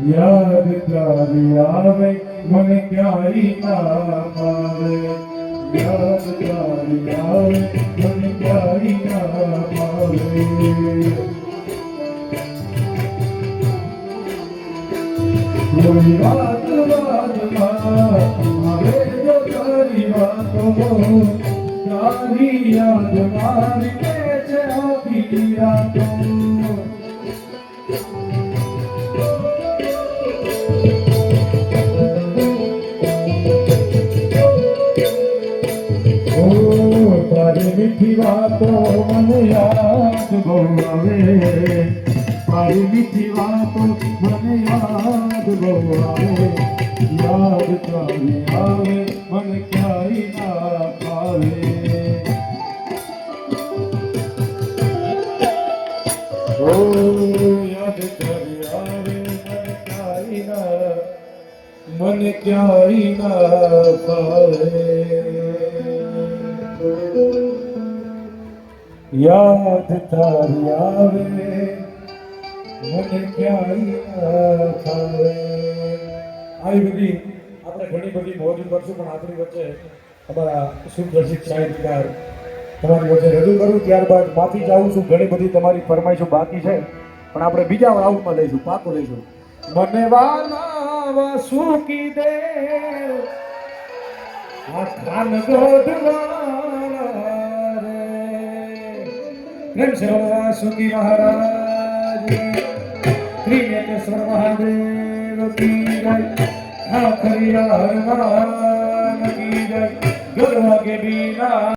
યાદ તારી આવે મને ક્યાંય ના પાવે યાદ તારી આવે મને ક્યાંય ના પાવે કોઈ વાત વાતમાં આવે જો તારી વાતો તારી યાદ મારી છે આખી રાતો તારી મીઠી વાતો મને યાદ બહુ આવે તારી મીઠી વાતો મને યાદ બહુ આવે યાદ તારી આવે મને ક્યાંય ના પાવે ઓ યાદ તારી આવે મને ક્યાંય ના પાવે યાદ તારી આવે મને ક્યાંય ફાવે આવી બધી આપણે ઘણી બધી મોજ કરશું પણ આપણી વચ્ચે અમારા સુપ્રસિદ્ધ સાહિત્યકાર તમારી વચ્ચે રજૂ કરું ત્યારબાદ માફી ચાહું છું ઘણી બધી તમારી ફરમાઈશો બાકી છે પણ આપણે બીજા રાઉન્ડમાં લઈશું પાકું લઈશું મને વાલા સુકી દે આ ખાન ગોધવાળા પ્રેમ से वासुकी महाराज त्रिनेत्र महादेव की जय आखिरी हनुमान की जय गरवा के बीना